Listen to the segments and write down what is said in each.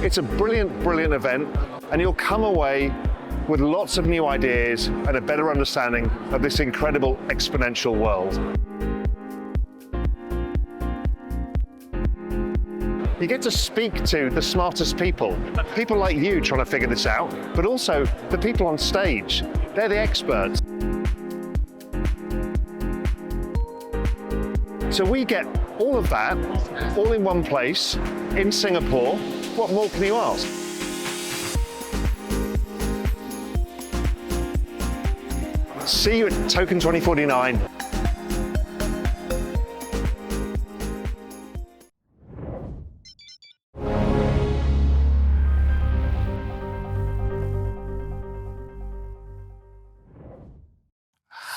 It's a brilliant, brilliant event, and you'll come away with lots of new ideas and a better understanding of this incredible exponential world. You get to speak to the smartest people like you trying to figure this out, but also the people on stage. They're the experts. So we get all of that, all in one place, in Singapore. What more can you ask? See you at Token 2049.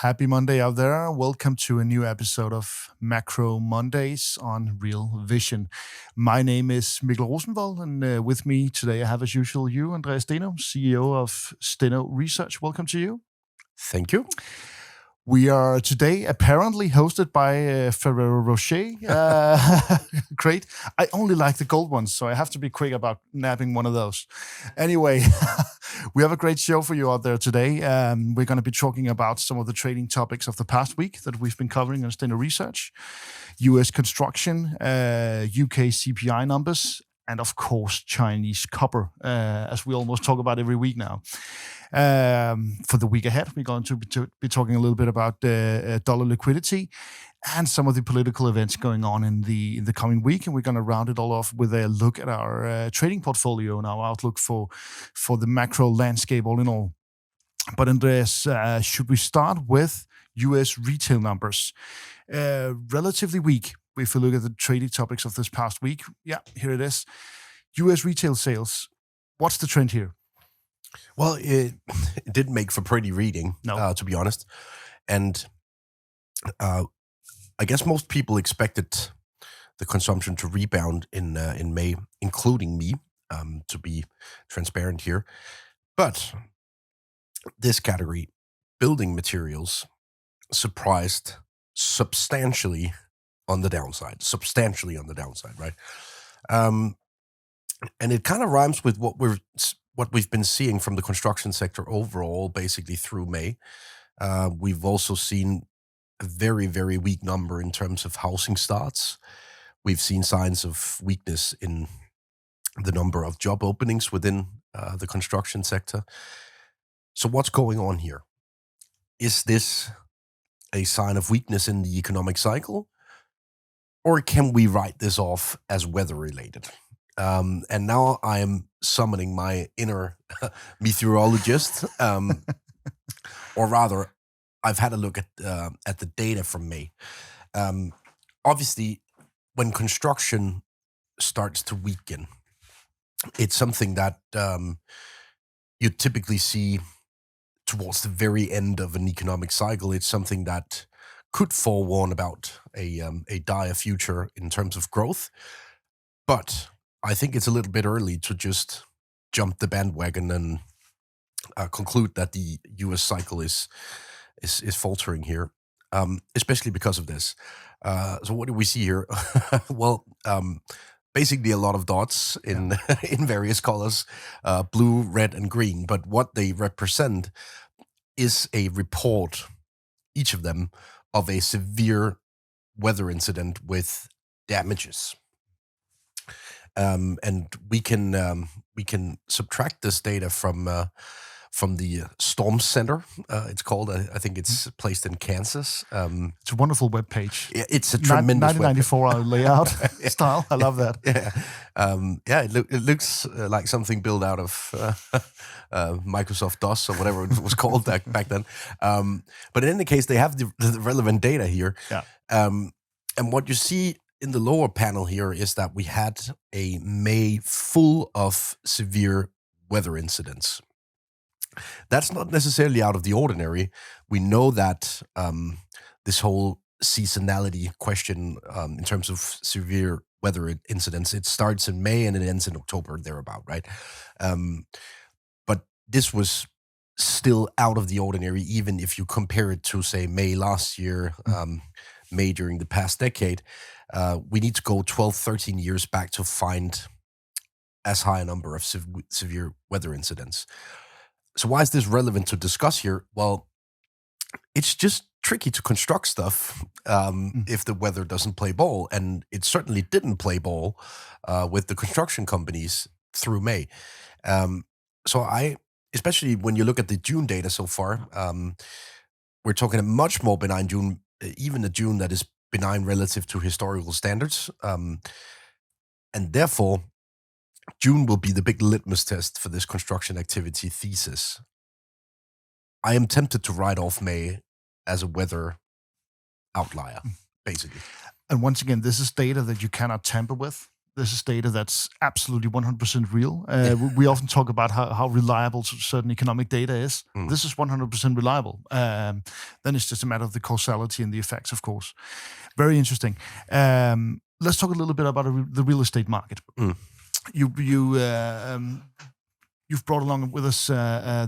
Happy Monday out there. Welcome to a new episode of Macro Mondays on Real Vision. My name is Mikkel Rosenvold, and with me today I have, as usual, you, Andreas Steno, CEO of Steno Research. Welcome to you. Thank you. We are today apparently hosted by Ferrero Rocher. Great. I only like the gold ones, so I have to be quick about nabbing one of those. Anyway, we have a great show for you out there today. We're going to be talking about some of the trading topics of the past week that we've been covering on Steno Research, US construction, UK CPI numbers, and of course, Chinese copper, as we almost talk about every week now. For the week ahead, we're going to be talking a little bit about dollar liquidity and some of the political events going on in the coming week. And we're going to round it all off with a look at our trading portfolio and our outlook for the macro landscape all in all. But Andreas, should we start with US retail numbers? Relatively weak. If we look at the trading topics of this past week, yeah, here it is. US retail sales. What's the trend here? Well, it didn't make for pretty reading, to be honest. And I guess most people expected the consumption to rebound in May, including me, to be transparent here. But this category, building materials, surprised substantially on the downside, right? And it kind of rhymes with what we've been seeing from the construction sector overall, basically through May. We've also seen a very, very weak number in terms of housing starts. We've seen signs of weakness in the number of job openings within the construction sector. So what's going on here? Is this a sign of weakness in the economic cycle? Or can we write this off as weather-related? And now I am summoning my inner meteorologist, or rather, I've had a look at the data from May. Obviously, when construction starts to weaken, it's something that you typically see towards the very end of an economic cycle. It's something that could forewarn about a dire future in terms of growth, but I think it's a little bit early to just jump the bandwagon and conclude that the US cycle is faltering here, especially because of this. So what do we see here? Well, basically a lot of dots in in various colors, blue, red, and green. But what they represent is a report, each of them, of a severe weather incident with damages. And we can subtract this data from the Storm Center. It's called. I think it's placed in Kansas. It's a wonderful webpage. Yeah, it's a tremendous 1994 layout style. I love that. Yeah, it looks like something built out of Microsoft DOS or whatever it was called back then. But in any case, they have the relevant data here. Yeah. And what you see in the lower panel here is that we had a May full of severe weather incidents. That's not necessarily out of the ordinary. We know that this whole seasonality question in terms of severe weather incidents, it starts in May and it ends in October, thereabout, right? But this was still out of the ordinary, even if you compare it to, say, May last year, May during the past decade. We need to go 12, 13 years back to find as high a number of severe weather incidents. So why is this relevant to discuss here? Well, it's just tricky to construct stuff if the weather doesn't play ball, and it certainly didn't play ball with the construction companies through May. So especially when you look at the June data so far, we're talking a much more benign June, even a June that is benign relative to historical standards. And therefore, June will be the big litmus test for this construction activity thesis. I am tempted to write off May as a weather outlier, basically. And once again, this is data that you cannot tamper with. This is data that's absolutely 100% real. We often talk about how reliable certain economic data is. This is 100% reliable. Then it's just a matter of the causality and the effects, of course. Very interesting. Let's talk a little bit about the real estate market. You've brought along with us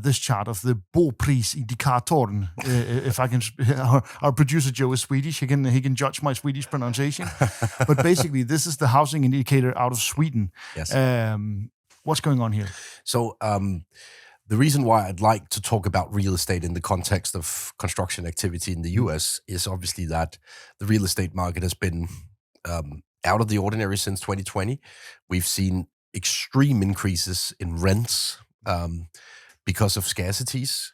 this chart of the boprisindikatorn. If I can, our producer Joe is Swedish. He can judge my Swedish pronunciation. But basically, this is the housing indicator out of Sweden. Yes. What's going on here? So the reason why I'd like to talk about real estate in the context of construction activity in the US is obviously that the real estate market has been out of the ordinary since 2020. We've seen extreme increases in rents because of scarcities.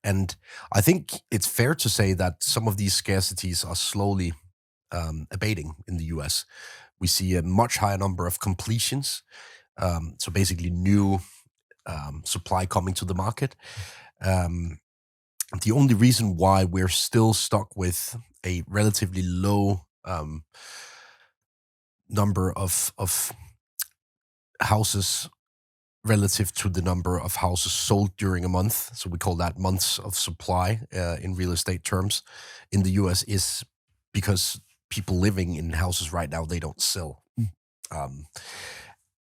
And I think it's fair to say that some of these scarcities are slowly abating in the US. We see a much higher number of completions. So basically new supply coming to the market. The only reason why we're still stuck with a relatively low number of houses relative to the number of houses sold during a month, so we call that months of supply in real estate terms, in the US is because people living in houses right now, they don't sell.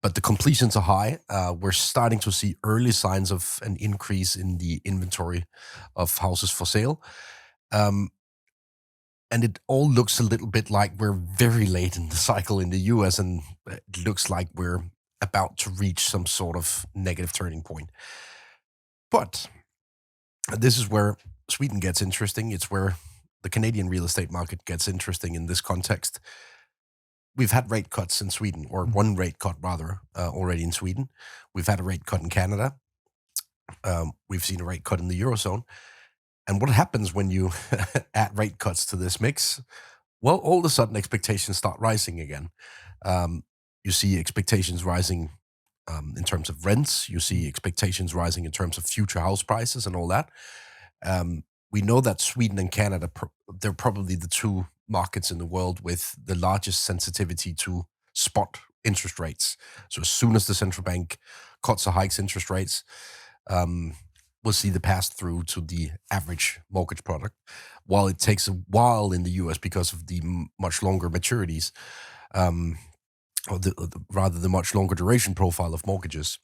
But the completions are high. We're starting to see early signs of an increase in the inventory of houses for sale. And it all looks a little bit like we're very late in the cycle in the US, and it looks like we're about to reach some sort of negative turning point. But this is where Sweden gets interesting. It's where the Canadian real estate market gets interesting in this context. We've had rate cuts in Sweden, or one rate cut rather, already in Sweden. We've had a rate cut in Canada. We've seen a rate cut in the Eurozone. And what happens when you add rate cuts to this mix? Well, all of a sudden expectations start rising again. You see expectations rising in terms of rents. You see expectations rising in terms of future house prices and all that. We know that Sweden and Canada, they're probably the two markets in the world with the largest sensitivity to spot interest rates. So as soon as the central bank cuts or hikes interest rates, we'll see the pass-through to the average mortgage product, while it takes a while in the US because of the much longer maturities, or rather the much longer duration profile of mortgages.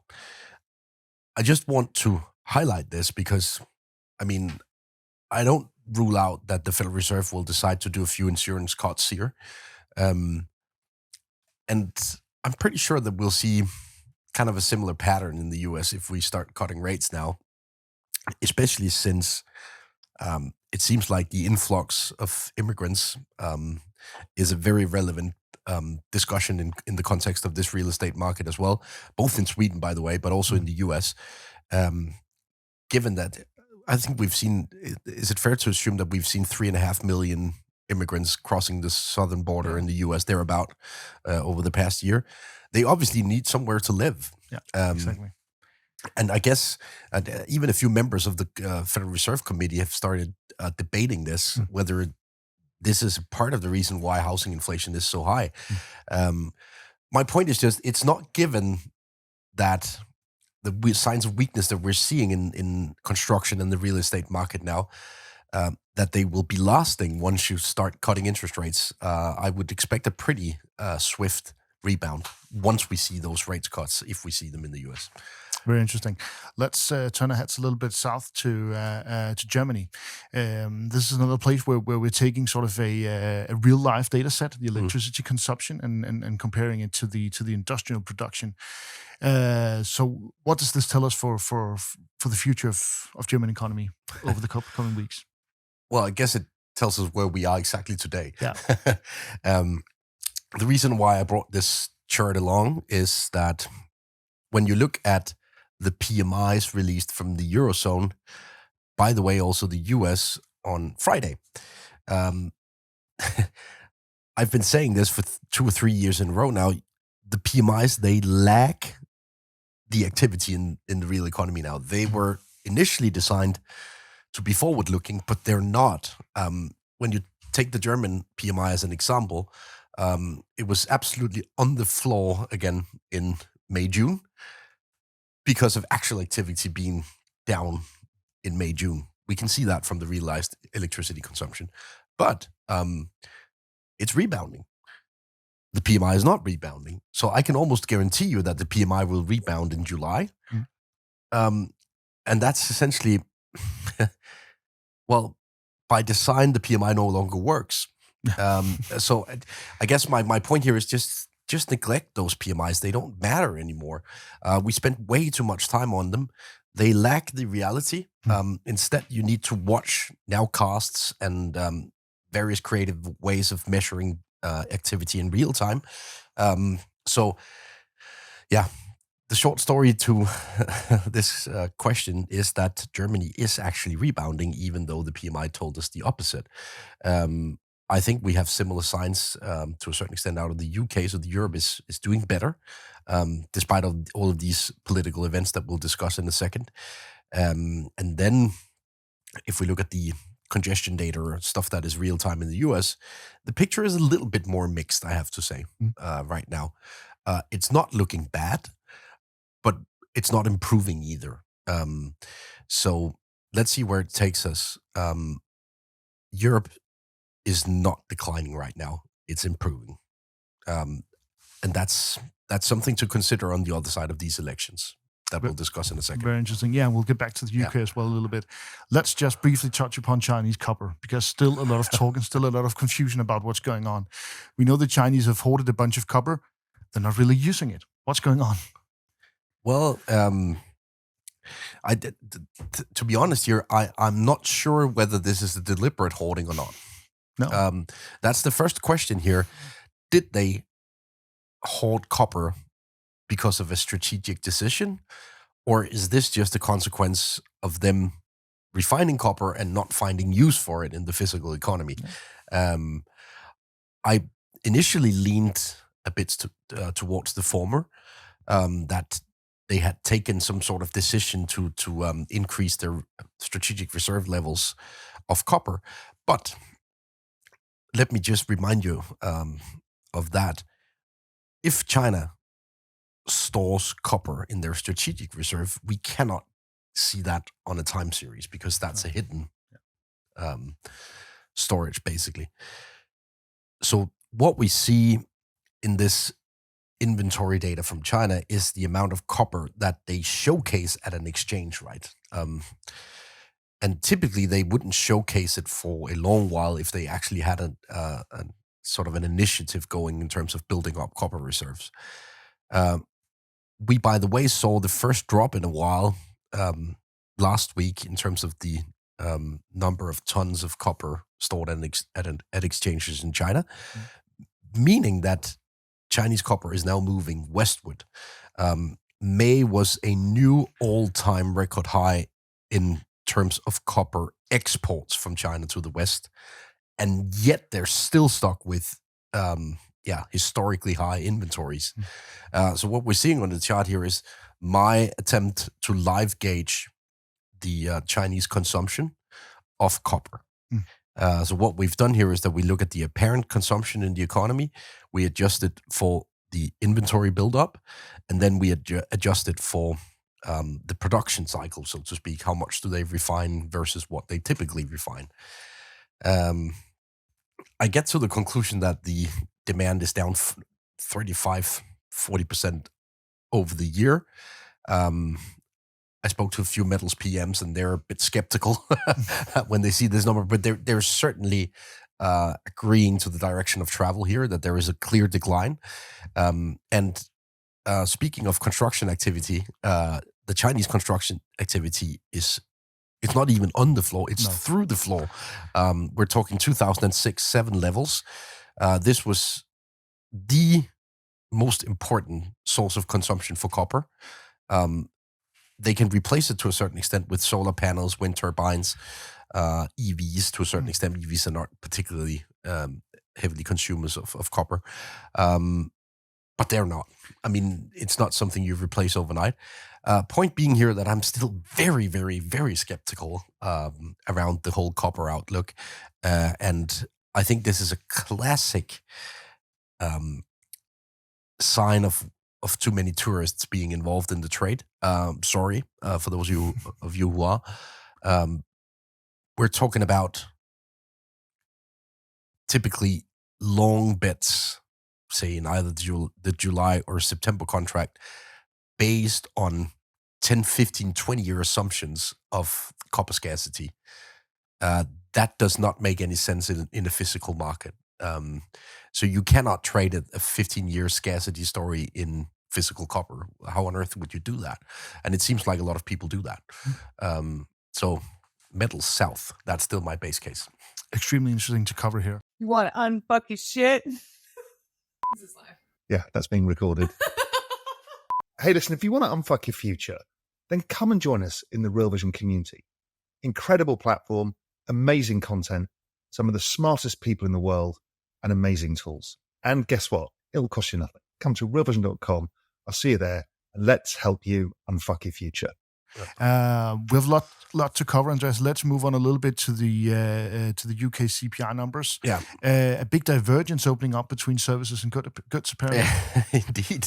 I just want to highlight this because, I mean, I don't rule out that the Federal Reserve will decide to do a few insurance cuts here. And I'm pretty sure that we'll see kind of a similar pattern in the US if we start cutting rates now, especially since it seems like the influx of immigrants is a very relevant discussion in the context of this real estate market as well, both in Sweden, by the way, but also in the US. Given that, I think we've seen, is it fair to assume that we've seen 3.5 million immigrants crossing the southern border in the US, thereabout, over the past year? They obviously need somewhere to live. Yeah, exactly. And I guess even a few members of the Federal Reserve Committee have started debating this, whether this is part of the reason why housing inflation is so high. My point is just, it's not given that the signs of weakness that we're seeing in construction and the real estate market now, that they will be lasting once you start cutting interest rates. I would expect a pretty swift rebound once we see those rates cuts, if we see them in the US. Very interesting. Let's turn our heads a little bit south to Germany. This is another place where we're taking sort of a real life data set, the electricity consumption, and comparing it to the industrial production. So, what does this tell us for the future of German economy over the coming weeks? Well, I guess it tells us where we are exactly today. Yeah. The reason why I brought this chart along is that when you look at the PMIs released from the Eurozone, by the way, also the US on Friday. I've been saying this for 2 or 3 years in a row now. The PMIs, they lack the activity in the real economy now. They were initially designed to be forward-looking, but they're not. When you take the German PMI as an example, it was absolutely on the floor again in May, June, because of actual activity being down in May, June. We can see that from the realized electricity consumption. But it's rebounding. The PMI is not rebounding. So I can almost guarantee you that the PMI will rebound in July. And that's essentially, well, by design, the PMI no longer works. So I guess my point here is just neglect those PMIs. They don't matter anymore. We spent way too much time on them. They lack the reality. Instead, you need to watch nowcasts and various creative ways of measuring activity in real time. So, yeah, the short story to this question is that Germany is actually rebounding, even though the PMI told us the opposite. I think we have similar signs to a certain extent out of the UK. So the Europe is doing better, despite all of these political events that we'll discuss in a second. And then if we look at the congestion data or stuff that is real time in the US, the picture is a little bit more mixed, I have to say, right now. It's not looking bad, but it's not improving either. So let's see where it takes us. Europe is not declining right now. It's improving. And that's something to consider on the other side of these elections that we'll discuss in a second. Very interesting. Yeah, we'll get back to the UK as well a little bit. Let's just briefly touch upon Chinese copper, because still a lot of talk and still a lot of confusion about what's going on. We know the Chinese have hoarded a bunch of copper. They're not really using it. What's going on? Well, to be honest here, I'm not sure whether this is a deliberate hoarding or not. No. That's the first question here. Did they hoard copper because of a strategic decision, or is this just a consequence of them refining copper and not finding use for it in the physical economy? I initially leaned a bit towards the former, that they had taken some sort of decision to increase their strategic reserve levels of copper. But let me just remind you of that. If China stores copper in their strategic reserve, we cannot see that on a time series, because that's a hidden storage, basically. So what we see in this inventory data from China is the amount of copper that they showcase at an exchange, right? And typically they wouldn't showcase it for a long while if they actually had a sort of an initiative going in terms of building up copper reserves. We, by the way, saw the first drop in a while last week in terms of the number of tons of copper stored at exchanges in China, meaning that Chinese copper is now moving westward. May was a new all-time record high in terms of copper exports from China to the West, and yet they're still stuck with historically high inventories. So what we're seeing on the chart here is my attempt to live gauge the Chinese consumption of copper. So what we've done here is that we look at the apparent consumption in the economy, we adjust it for the inventory buildup, and then we adjust it for the production cycle, so to speak. How much do they refine versus what they typically refine? I get to the conclusion that the demand is down 35-40% over the year. I spoke to a few metals PMs, and they're a bit skeptical when they see this number, but they're certainly agreeing to the direction of travel here, that there is a clear decline. And speaking of construction activity, the Chinese construction activity it's not even on the floor, it's through the floor. We're talking 2006-7 levels. This was the most important source of consumption for copper. They can replace it to a certain extent with solar panels, wind turbines, EVs to a certain extent. EVs are not particularly heavily consumers of copper, but they're not. I mean, it's not something you replace overnight. Point being here that I'm still very, very, very skeptical around the whole copper outlook. And I think this is a classic sign of too many tourists being involved in the trade. Sorry for those of you who are. We're talking about typically long bets, say in either the July or September contract, based on 10, 15, 20-year assumptions of copper scarcity. That does not make any sense in a physical market. So you cannot trade a 15-year scarcity story in physical copper. How on earth would you do that? And it seems like a lot of people do that. So metals south, that's still my base case. Extremely interesting to cover here. You want to unfuck your shit? This is live. Yeah, that's being recorded. Hey, listen, if you want to unfuck your future, then come and join us in the Real Vision community. Incredible platform, amazing content, some of the smartest people in the world, and amazing tools. And guess what? It'll cost you nothing. Come to realvision.com. I'll see you there, and let's help you unfuck your future. We have a lot to cover, Andreas. Let's move on a little bit to the UK CPI numbers. Yeah, a big divergence opening up between services and goods apparently. Indeed.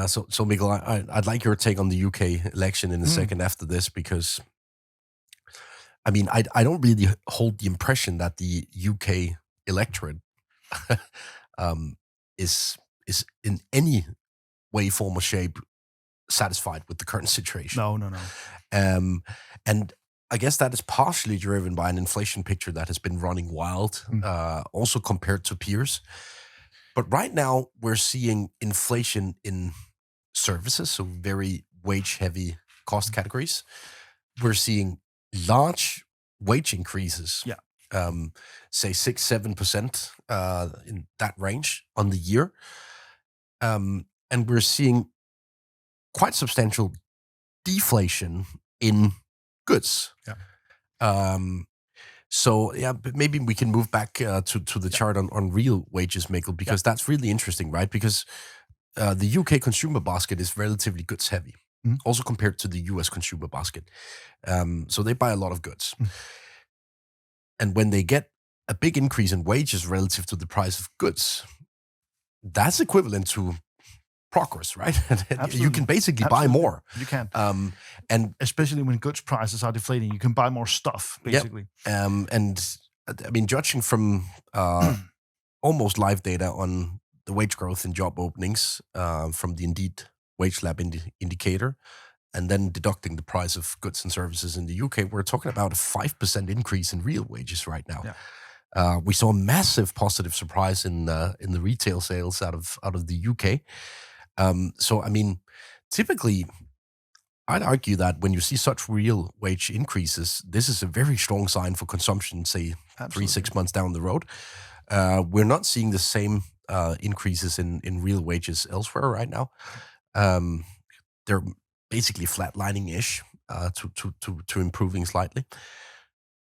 So Mikkel, I'd like your take on the UK election in a second after this, because I mean, I don't really hold the impression that the UK electorate is in any way, form, or shape satisfied with the current situation. No. And I guess that is partially driven by an inflation picture that has been running wild, also compared to peers. But right now, we're seeing inflation in services, so very wage-heavy cost categories. We're seeing large wage increases, say 6-7% in that range on the year. And we're seeing quite substantial deflation in goods. So but maybe we can move back to the chart on real wages, Mikkel, because that's really interesting, right? Because the UK consumer basket is relatively goods heavy, also compared to the US consumer basket. So they buy a lot of goods. And when they get a big increase in wages relative to the price of goods, that's equivalent to progress, right? You can basically buy more. You can. And especially when goods prices are deflating, you can buy more stuff, basically. And I mean, judging from almost live data on the wage growth and job openings from the Indeed Wage Lab indicator, and then deducting the price of goods and services in the UK, we're talking about a 5% increase in real wages right now. We saw a massive positive surprise in the retail sales out of the UK. So, I mean, typically, I'd argue that when you see such real wage increases, this is a very strong sign for consumption, say, 3-6 months down the road. We're not seeing the same increases in real wages elsewhere right now. They're basically flatlining-ish to improving slightly.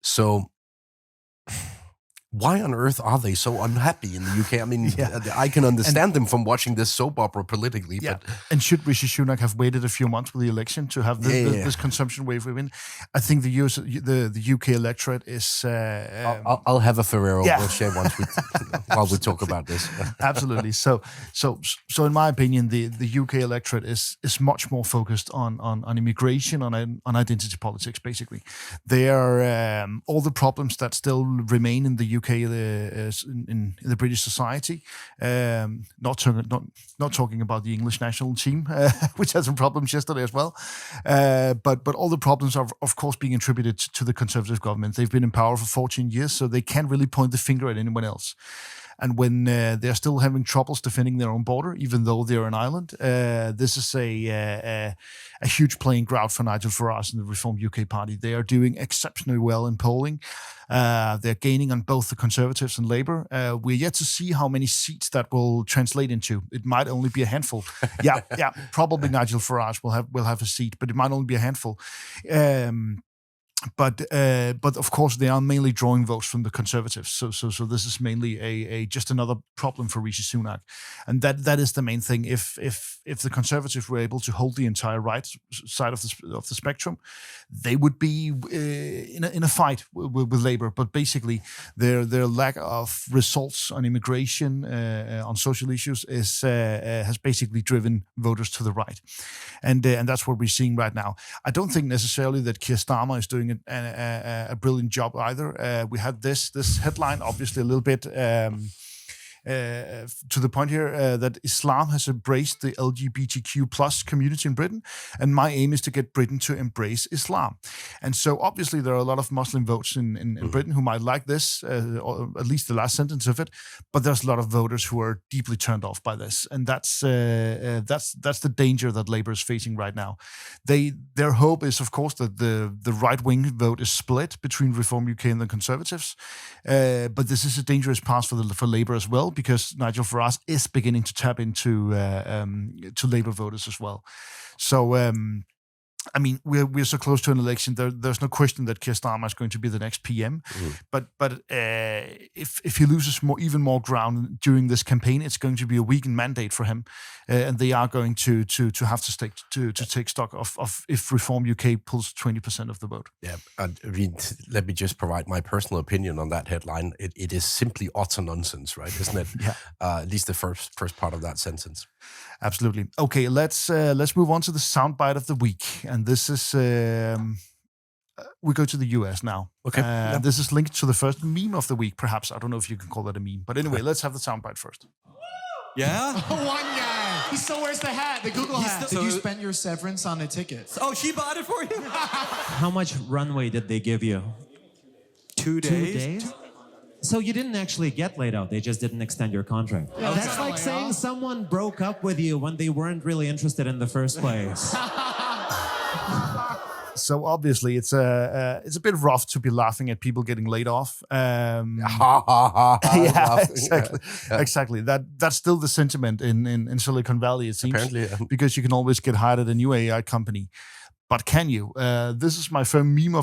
So why on earth are they so unhappy in the UK? I mean, I can understand them from watching this soap opera politically. But and should Rishi Sunak have waited a few months with the election to have this consumption wave win? I think the UK electorate is. I'll have a Ferrero Rocher once while we talk about this. Absolutely. So in my opinion, the UK electorate is much more focused on immigration, on identity politics. Basically, they are all the problems that still remain in the UK UK in the British society. Not talking about the English national team, which had some problems yesterday as well. But all the problems are, of course, being attributed to the Conservative government. They've been in power for 14 years, so they can't really point the finger at anyone else. And when they're still having troubles defending their own border, even though they're an island, this is a huge playing ground for Nigel Farage and the Reform UK Party. They are doing exceptionally well in polling. They're gaining on both the Conservatives and Labour. We're yet to see how many seats that will translate into. It might only be a handful. Yeah, probably Nigel Farage will have a seat, but it might only be a handful. But of course they are mainly drawing votes from the Conservatives. So this is mainly a just another problem for Rishi Sunak, and that is the main thing. If the Conservatives were able to hold the entire right side of the spectrum, they would be in a fight with Labour. But basically, their lack of results on immigration, on social issues, has basically driven voters to the right, and that's what we're seeing right now. I don't think necessarily that Keir Starmer is doing a brilliant job either. We had this headline, obviously a little bit to the point here, that Islam has embraced the LGBTQ plus community in Britain, and my aim is to get Britain to embrace Islam. And so obviously there are a lot of Muslim votes in Britain who might like this, or at least the last sentence of it, but there's a lot of voters who are deeply turned off by this, and that's the danger that Labour is facing right now. Their hope is, of course, that the right-wing vote is split between Reform UK and the Conservatives, but this is a dangerous pass for Labour as well, because Nigel Farage is beginning to tap into to Labour voters as well. So, I mean, we're so close to an election. There's no question that Keir Starmer is going to be the next PM. But if he loses even more ground during this campaign, it's going to be a weakened mandate for him, and they are going to have to take stock of if Reform UK pulls 20% of the vote. Yeah, I mean, let me just provide my personal opinion on that headline. It is simply utter nonsense, right? Isn't it? Yeah. At least the first part of that sentence. Absolutely. Okay, let's move on to the soundbite of the week, and this is we go to the US now. Okay. This is linked to the first meme of the week, perhaps. I don't know if you can call that a meme, but anyway, let's have the soundbite first. Yeah? One guy. He still wears the hat, the Google hat. Did you spend your severance on a ticket? Oh, she bought it for you? How much runway did they give you? 2 days? 2 days? So you didn't actually get laid out. They just didn't extend your contract. Yeah, That's like saying someone broke up with you when they weren't really interested in the first place. So obviously, it's a bit rough to be laughing at people getting laid off. Yeah, exactly. Yeah. Exactly. That's still the sentiment in Silicon Valley, it seems. Apparently, yeah. Because you can always get hired at a new AI company. But can you? This is my first meme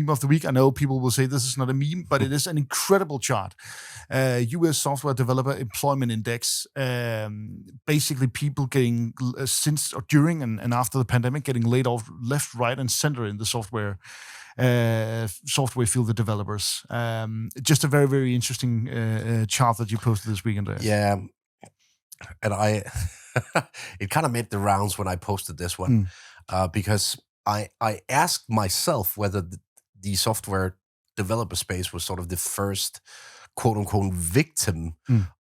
of the week. I know people will say this is not a meme, but it is an incredible chart. US Software Developer Employment Index. Basically, people getting since or during and after the pandemic getting laid off left, right, and center in the software field, the developers. Just a very, very interesting chart that you posted this week, Andreas. Yeah, and it kind of made the rounds when I posted this one. Because I asked myself whether the software developer space was sort of the first quote-unquote victim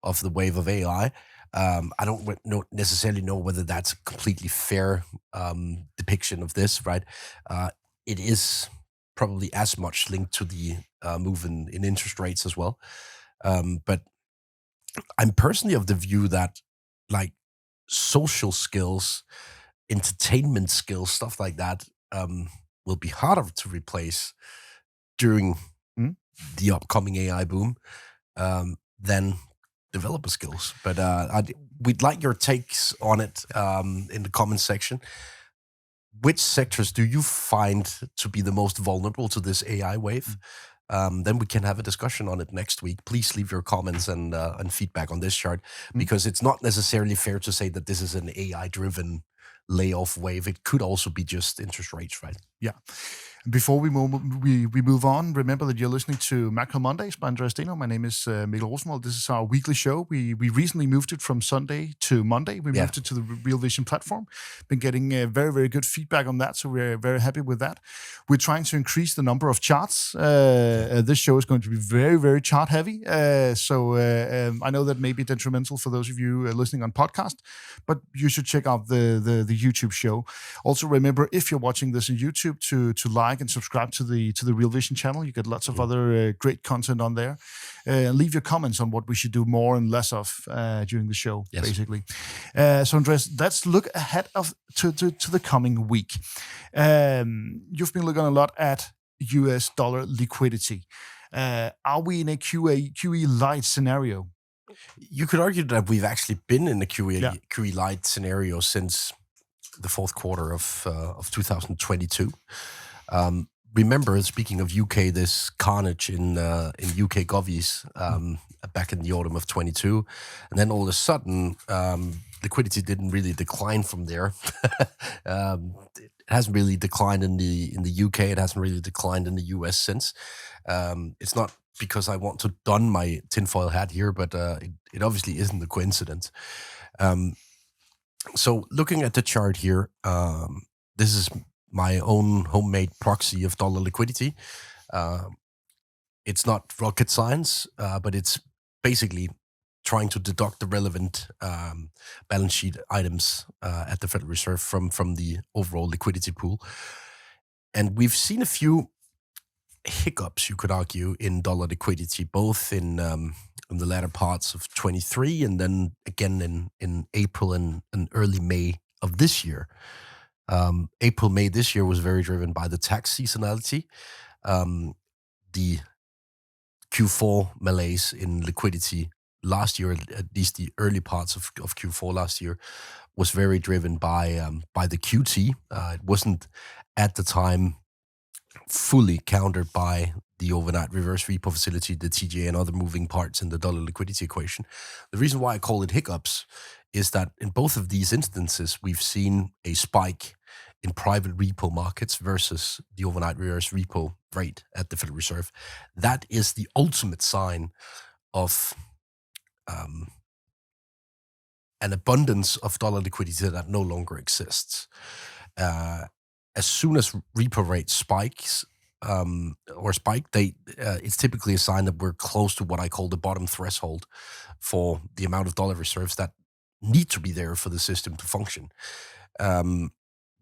of the wave of AI. I don't necessarily know whether that's a completely fair depiction of this, right? It is probably as much linked to the move in interest rates as well. But I'm personally of the view that, like, social skills, entertainment skills, stuff like that, will be harder to replace during the upcoming AI boom than developer skills. But we'd like your takes on it in the comments section. Which sectors do you find to be the most vulnerable to this AI wave? Then we can have a discussion on it next week. Please leave your comments and feedback on this chart, because it's not necessarily fair to say that this is an AI-driven layoff wave. It could also be just interest rates, right? Yeah. Before we move on, remember that you're listening to Macro Mondays by Andreas Steno. My name is Mikkel Rosenvold. This is our weekly show. We recently moved it from Sunday to Monday. We moved it to the Real Vision platform. Been getting very, very good feedback on that, so we're very happy with that. We're trying to increase the number of charts. This show is going to be very, very chart heavy. So I know that may be detrimental for those of you listening on podcast, but you should check out the YouTube show. Also, remember, if you're watching this on YouTube, to like and subscribe to the Real Vision channel. You get lots of other great content on there. Leave your comments on what we should do more and less of during the show, basically. So, Andreas, let's look ahead to the coming week. You've been looking a lot at US dollar liquidity. Are we in a QE light scenario? You could argue that we've actually been in a QE light scenario since the fourth quarter of 2022. Remember, speaking of UK, this carnage in UK govies back in the autumn of 22, and then all of a sudden, liquidity didn't really decline from there. It hasn't really declined in the UK. It hasn't really declined in the US since. It's not because I want to don my tinfoil hat here, but it obviously isn't a coincidence. So looking at the chart here, this is my own homemade proxy of dollar liquidity. It's not rocket science, but it's basically trying to deduct the relevant balance sheet items at the Federal Reserve from the overall liquidity pool. And we've seen a few hiccups, you could argue, in dollar liquidity, both in the latter parts of 23 and then again in April and early May of this year. April, May this year was very driven by the tax seasonality. The Q4 malaise in liquidity last year, at least the early parts of Q4 last year, was very driven by the QT. It wasn't at the time fully countered by the overnight reverse repo facility, the TGA, and other moving parts in the dollar liquidity equation. The reason why I call it hiccups is that in both of these instances, we've seen a spike in private repo markets versus the overnight reverse repo rate at the Federal Reserve. That is the ultimate sign of an abundance of dollar liquidity that no longer exists. As soon as repo rate spikes, it's typically a sign that we're close to what I call the bottom threshold for the amount of dollar reserves that need to be there for the system to function.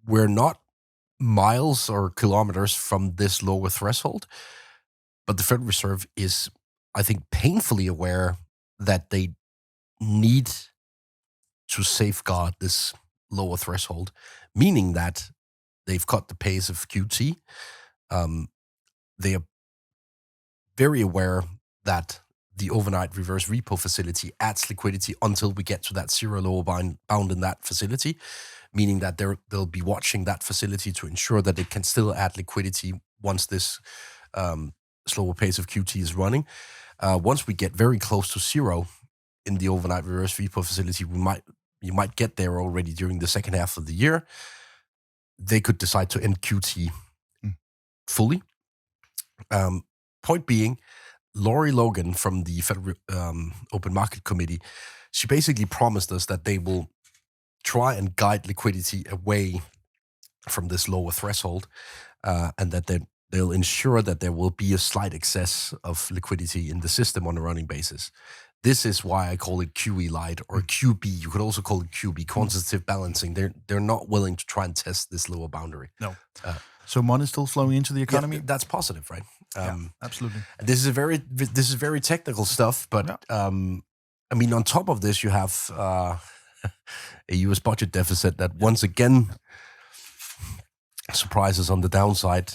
We're not miles or kilometers from this lower threshold, but the Federal Reserve is, I think, painfully aware that they need to safeguard this lower threshold, meaning that they've cut the pace of QT. They are very aware that the overnight reverse repo facility adds liquidity until we get to that zero lower bound in that facility, meaning that they'll be watching that facility to ensure that it can still add liquidity once this slower pace of QT is running. Once we get very close to zero in the overnight reverse repo facility, you might get there already during the second half of the year. They could decide to end QT fully. Point being, Lori Logan from the Federal Open Market Committee, she basically promised us that they will try and guide liquidity away from this lower threshold, and that they'll ensure that there will be a slight excess of liquidity in the system on a running basis. This is why I call it QE light or QB. You could also call it QB, quantitative balancing. They're not willing to try and test this lower boundary. No. So money still flowing into the economy. Yeah, that's positive, right? Absolutely. This is very technical stuff, but I mean, on top of this, you have a U.S. budget deficit that once again surprises on the downside.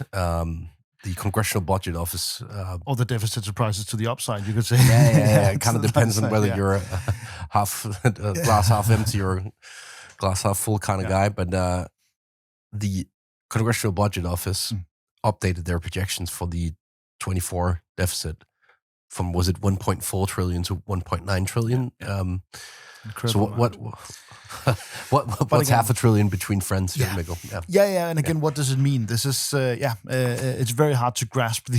The Congressional Budget Office, or the deficit surprises to the upside, you could say. Yeah. It kind of depends on whether you're a glass half empty or glass half full kind of guy. But the Congressional Budget Office updated their projections for the 24 deficit from, was it 1.4 trillion to 1.9 trillion? Incredible. So what What's half a trillion between friends here, Mikkel? Yeah. And again, what does it mean? This is, it's very hard to grasp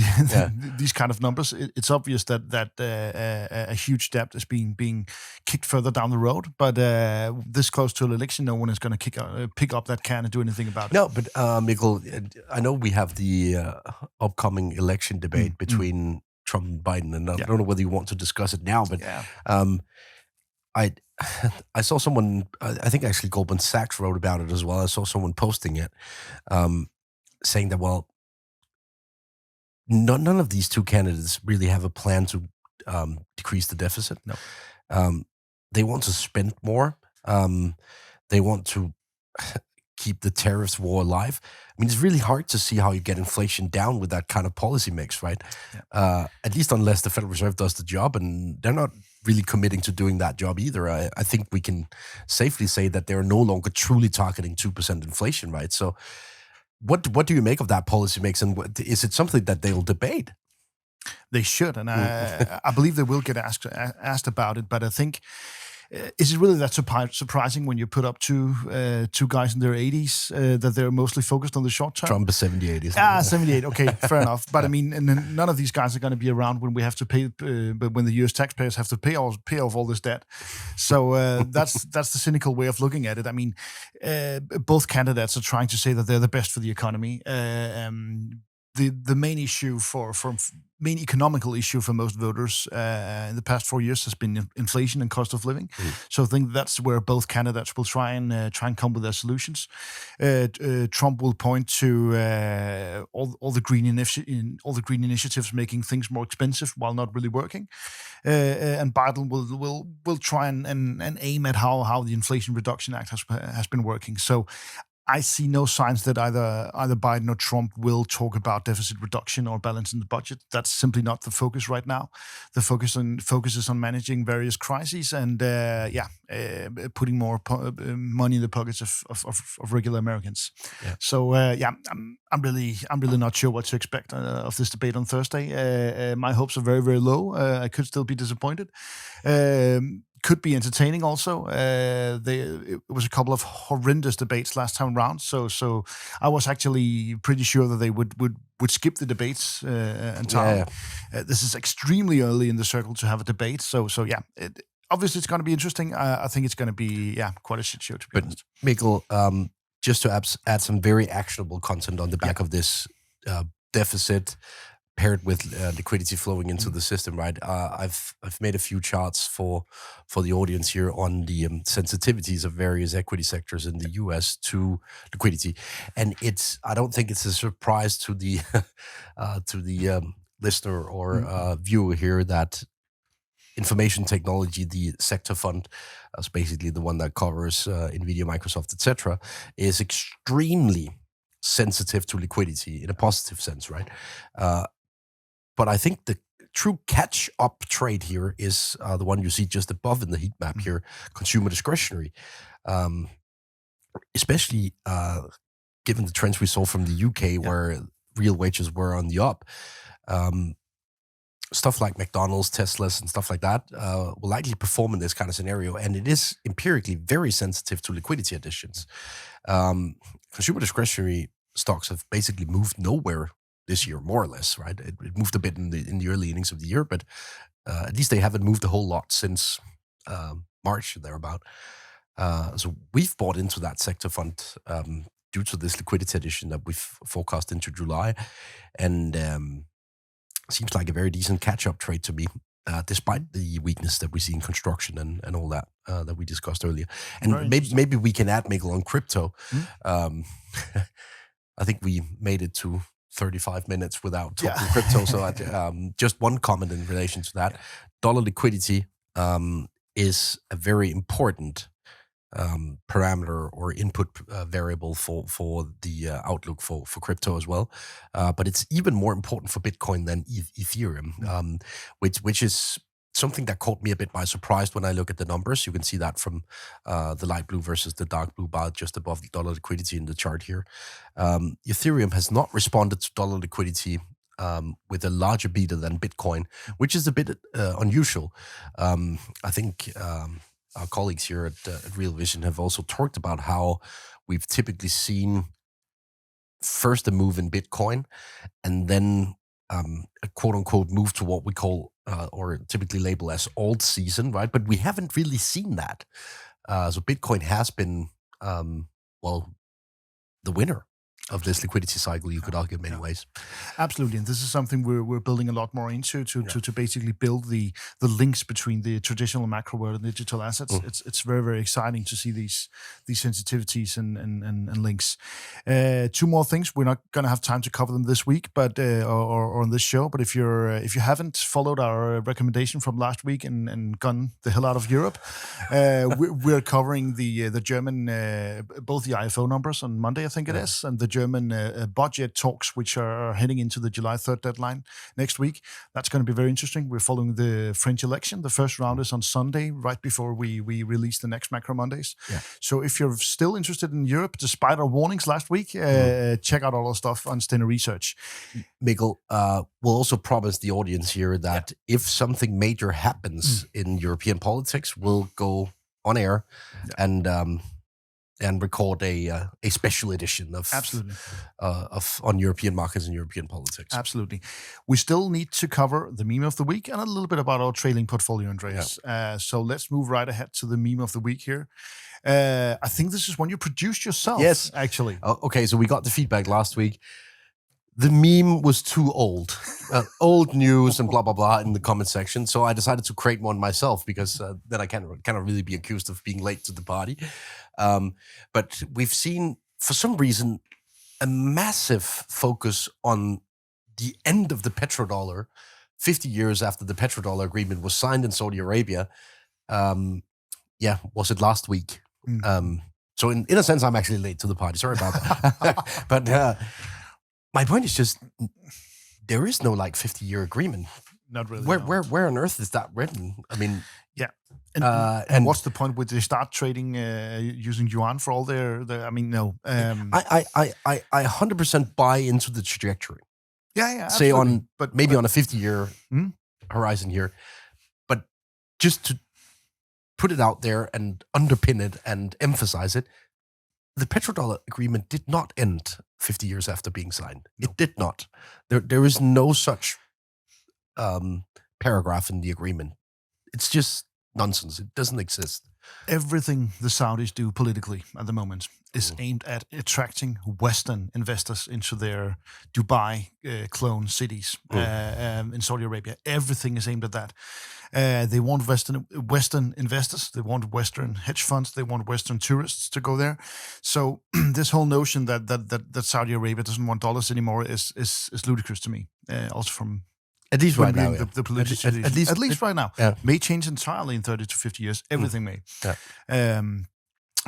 these kind of numbers. It's obvious that a huge debt is being kicked further down the road, but this close to an election, no one is going to pick up that can and do anything about it. No, but Mikkel, I know we have the upcoming election debate between Trump and Biden, and I don't know whether you want to discuss it now, but I saw someone, I think actually Goldman Sachs wrote about it as well. I saw someone posting it, saying that, well, none of these two candidates really have a plan to decrease the deficit. No. They want to spend more. They want to keep the tariffs war alive. I mean, it's really hard to see how you get inflation down with that kind of policy mix, right? Yeah. At least unless the Federal Reserve does the job, and they're not really committing to doing that job either. I think we can safely say that they're no longer truly targeting 2% inflation, right? So what do you make of that policy mix, and is it something that they will debate? They should, and I believe they will get asked about it, but I think, is it really that surprising when you put up two guys in their 80s that they're mostly focused on the short term? Trump is 78. 78. Okay, fair enough. But I mean, and none of these guys are going to be around when we have to pay, when the U.S. taxpayers have to pay off all this debt. So that's the cynical way of looking at it. I mean, both candidates are trying to say that they're the best for the economy. The main issue main economical issue for most voters in the past 4 years has been inflation and cost of living. So I think that's where both candidates will try and come with their solutions. Trump will point to all the green initiatives making things more expensive while not really working, and Biden will try and aim at how the Inflation Reduction Act has been working. So I see no signs that either Biden or Trump will talk about deficit reduction or balancing the budget. That's simply not the focus right now. The focus is on managing various crises and putting more money in the pockets of regular Americans. Yeah. So I'm really not sure what to expect of this debate on Thursday. My hopes are very, very low. I could still be disappointed. Could be entertaining also. It was a couple of horrendous debates last time around, so I was actually pretty sure that they would skip the debates entirely. This is extremely early in the circle to have a debate, so obviously it's going to be interesting. I think it's going to be quite a shit show, to be honest. Mikkel, just to add some very actionable content on the back of this deficit, paired with liquidity flowing into the system, right? I've made a few charts for the audience here on the sensitivities of various equity sectors in the US to liquidity, and I don't think it's a surprise to the listener or viewer here that information technology, the sector fund, is basically the one that covers Nvidia, Microsoft, etc., is extremely sensitive to liquidity in a positive sense, right? But I think the true catch-up trade here is the one you see just above in the heat map here, consumer discretionary. Especially given the trends we saw from the UK where real wages were on the up. Stuff like McDonald's, Teslas, and stuff like that will likely perform in this kind of scenario. And it is empirically very sensitive to liquidity additions. Consumer discretionary stocks have basically moved nowhere this year, more or less, right? It moved a bit in the early innings of the year, but at least they haven't moved a whole lot since March, thereabout. So we've bought into that sector fund due to this liquidity addition that we've forecast into July. And seems like a very decent catch-up trade to me, despite the weakness that we see in construction and all that that we discussed earlier. And maybe we can add, Mikkel, on crypto. I think we made it to 35 minutes without talking crypto. So just one comment in relation to that. Dollar liquidity is a very important parameter or input variable for the outlook for crypto as well. But it's even more important for Bitcoin than Ethereum, which is something that caught me a bit by surprise when I look at the numbers. You can see that from the light blue versus the dark blue bar just above the dollar liquidity in the chart here. Ethereum has not responded to dollar liquidity with a larger beta than Bitcoin, which is a bit unusual. I think our colleagues here at Real Vision have also talked about how we've typically seen first a move in Bitcoin and then a quote unquote move to what we call or typically label as alt season, right? But we haven't really seen that. So Bitcoin has been, the winner of this liquidity cycle, you could argue in many ways. Absolutely, and this is something we're building a lot more into to basically build the links between the traditional macro world and digital assets. It's very, very exciting to see these sensitivities and links. Two more things. We're not going to have time to cover them this week, but or on this show. But if you haven't followed our recommendation from last week and gone the hell out of Europe, we're covering the German both the IFO numbers on Monday, I think it is, and the German budget talks, which are heading into the July 3rd deadline next week. That's going to be very interesting. We're following the French election. The first round is on Sunday, right before we release the next Macro Mondays. Yeah. So if you're still interested in Europe, despite our warnings last week, check out all our stuff on Steno Research. Mikkel, we'll also promise the audience here that if something major happens in European politics, we'll go on air and record a special edition of on European markets and European politics. Absolutely. We still need to cover the meme of the week and a little bit about our trailing portfolio, Andreas. So let's move right ahead to the meme of the week here. I think this is one you produced yourself. Yes, actually. Okay, so we got the feedback last week. The meme was too old, old news and blah, blah, blah in the comment section. So I decided to create one myself because then I can't really be accused of being late to the party. But we've seen, for some reason, a massive focus on the end of the petrodollar 50 years after the petrodollar agreement was signed in Saudi Arabia. Was it last week? So in a sense, I'm actually late to the party. Sorry about that. But my point is just, there is no 50-year agreement. Not really. Where on earth is that written? I mean, and what's the point? Would they start trading using yuan for all their I mean, no. I 100% buy into the trajectory. Yeah. Say absolutely. maybe on a 50-year horizon here, but just to put it out there and underpin it and emphasize it, the petrodollar agreement did not end 50 years after being signed. It did not. There is no such paragraph in the agreement. It's just nonsense. It doesn't exist. Everything the Saudis do politically at the moment is aimed at attracting Western investors into their Dubai clone cities in Saudi Arabia. Everything is aimed at that. They want Western investors. They want Western hedge funds. They want Western tourists to go there. So this whole notion that Saudi Arabia doesn't want dollars anymore is ludicrous to me. Also from at least right now, the political at least right now. May change entirely in 30 to 50 years. Everything may. Yeah.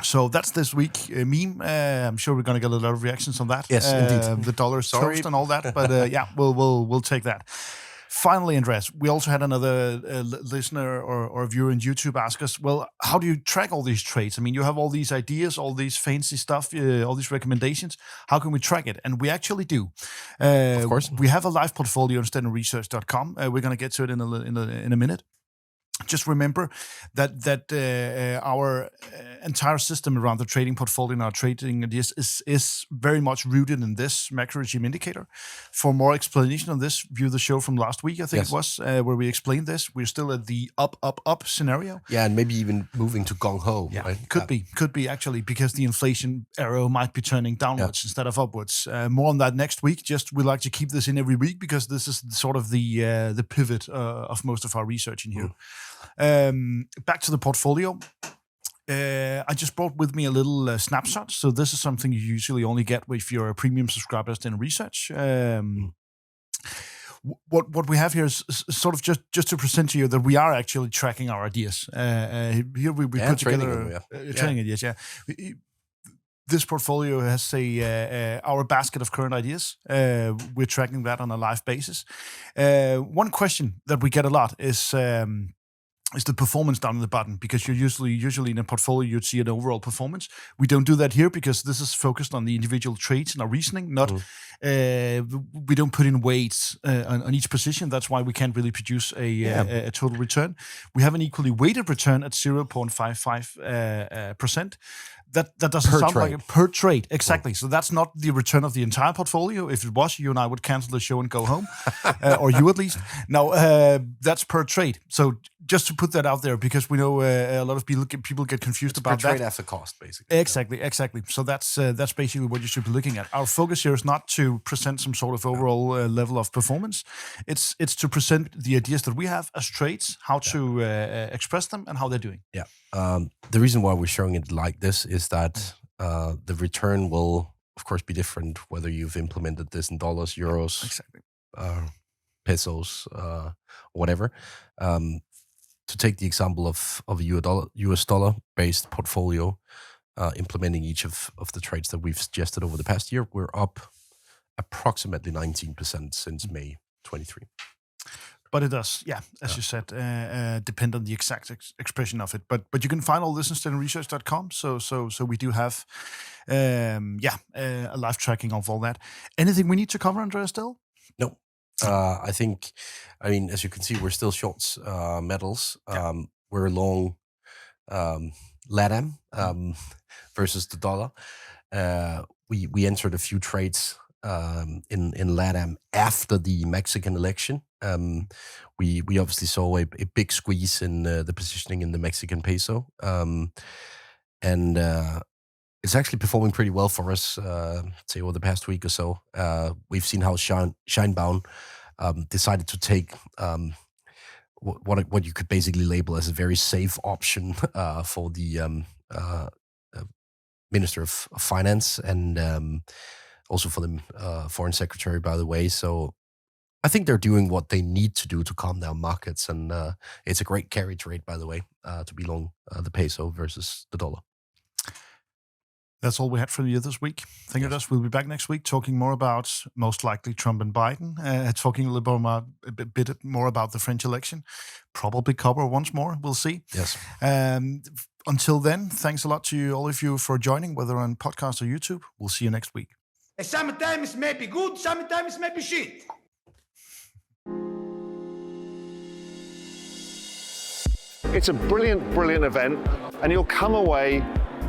So that's this week meme. I'm sure we're going to get a lot of reactions on that. Yes, indeed. The dollar toast and all that. But we'll take that. Finally, Andreas, we also had another listener or viewer in YouTube ask us, well, how do you track all these trades? I mean, you have all these ideas, all these fancy stuff, all these recommendations. How can we track it? And we actually do. Of course. We have a live portfolio on stenoresearch.com. We're going to get to it in a minute. Just remember that our entire system around the trading portfolio and our trading ideas is very much rooted in this macro regime indicator. For more explanation on this, view the show from last week, I think it was, where we explained this. We're still at the up scenario. Yeah, and maybe even moving to gong-ho. Yeah, right? Could be actually, because the inflation arrow might be turning downwards instead of upwards. More on that next week. Just we like to keep this in every week because this is sort of the pivot of most of our research in here. Back to the portfolio. I just brought with me a little snapshot. So this is something you usually only get if you're a premium subscriber to Steno Research. What we have here is sort of just to present to you that we are actually tracking our ideas. Here we put together training ideas. Yeah. This portfolio has our basket of current ideas. We're tracking that on a live basis. One question that we get a lot is, is the performance down in the bottom, because you're usually in a portfolio you'd see an overall performance. We don't do that here because this is focused on the individual trades and our reasoning. Not we don't put in weights on each position. That's why we can't really produce a total return. We have an equally weighted return at 0.55%. That doesn't Per sound trade. like a per trade, exactly. So that's not the return of the entire portfolio. If it was, you and I would cancel the show and go home, or you at least. Now that's per trade. So just to put that out there, because we know a lot of people get confused about Per that. trade after cost, basically. Exactly. So that's basically what you should be looking at. Our focus here is not to present some sort of overall level of performance. It's to present the ideas that we have as trades, how to express them, and how they're doing. Yeah. The reason why we're showing it like this is that the return will, of course, be different whether you've implemented this in dollars, euros, Exactly. pesos, whatever. To take the example of a US dollar based portfolio, implementing each of the trades that we've suggested over the past year, we're up approximately 19% since May 23. But it does, as you said, depend on the exact expression of it. But you can find all this on stenoresearch.com. So we do have, a live tracking of all that. Anything we need to cover, Andreas, still? No. I mean, as you can see, we're still shorts metals. We're long LATAM versus the dollar. We entered a few trades in LATAM after the Mexican election. We obviously saw a big squeeze in the positioning in the Mexican peso. And it's actually performing pretty well for us, say, over the past week or so. We've seen how Shinebound decided to take what you could basically label as a very safe option for the Minister of Finance and also for the Foreign Secretary, by the way. So I think they're doing what they need to do to calm down markets. And it's a great carry trade, by the way, to be long the peso versus the dollar. That's all we had for you this week. Thank you, Des. We'll be back next week talking more about, most likely, Trump and Biden, talking a bit more about the French election, probably cover once more. We'll see. Yes. Until then, thanks a lot to all of you for joining, whether on podcast or YouTube. We'll see you next week. Sometimes may be good, sometimes may be shit. It's a brilliant event, and you'll come away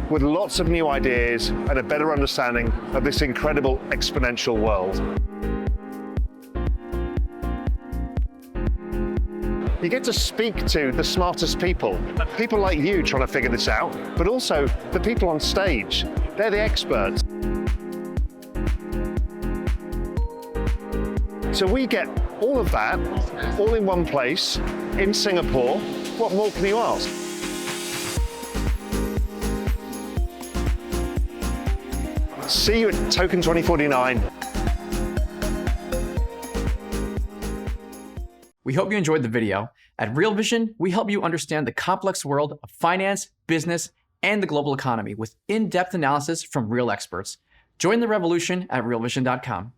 with lots of new ideas and a better understanding of this incredible exponential world. You get to speak to the smartest people like you trying to figure this out, but also the people on stage. They're the experts. So we get all of that, all in one place, in Singapore. What more can you ask? See you at Token 2049. We hope you enjoyed the video. At Real Vision, we help you understand the complex world of finance, business, and the global economy with in-depth analysis from real experts. Join the revolution at realvision.com.